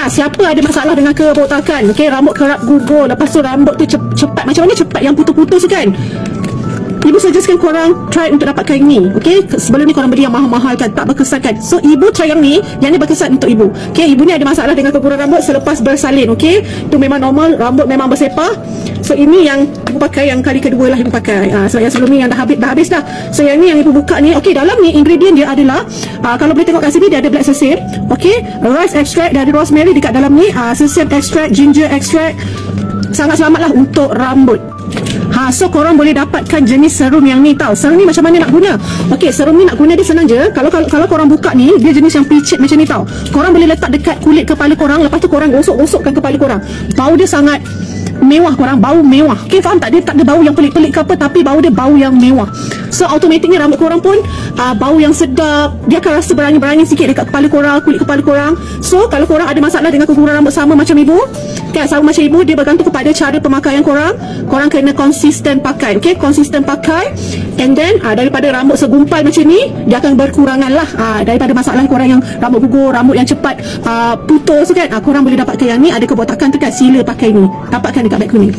Siapa ada masalah dengan kebotakan, okey, rambut kerap gugur, lepas tu rambut tu cepat, macam mana cepat yang putus-putus kan? Ibu suggestkan korang try untuk dapatkan ini, okey. Sebelum ni korang beli yang mahal-mahal kan, tak berkesan kan. So ibu try yang ni berkesan untuk ibu. Okey, ibu ni ada masalah dengan keguguran rambut selepas bersalin, okey. Itu memang normal, rambut memang bersepah. So ini yang ibu pakai, yang kali kedua lah ibu pakai. So yang sebelum ni yang dah habis dah. So yang ni yang ibu buka ni, okey, dalam ni ingredient dia adalah kalau boleh tengok kat sini, dia ada black sesame, okey, rice extract, dia ada rosemary dekat dalam ni, sesame extract, ginger extract. Sangat selamat lah untuk rambut. So korang boleh dapatkan jenis serum yang ni tau. Serum ni macam mana nak guna? Okey, serum ni nak guna dia senang je. Kalau korang buka ni, dia jenis yang picit macam ni tau. Korang boleh letak dekat kulit kepala korang, lepas tu korang gosok-gosokkan kepala korang. Bau dia sangat mewah korang, bau mewah. Okey, faham tak? Dia tak ada bau yang pelik-pelik ke apa, tapi bau dia bau yang mewah. So automatically rambut korang pun bau yang sedap. Dia akan rasa berangin-berangin sikit dekat kepala korang, kulit kepala korang. So kalau korang ada masalah dengan keguguran rambut sama macam ibu kan, sama macam ibu, dia bergantung kepada cara pemakaian korang. Korang kena konsisten pakai, okey, konsisten pakai. And then daripada rambut segumpal macam ni, dia akan berkurangan lah. Daripada masalah korang yang rambut gugur, rambut yang cepat putus kan, korang boleh dapatkan yang ni, ada kebotakan tu kan, sila pakai ni. Dapatkan dekat beg kuning.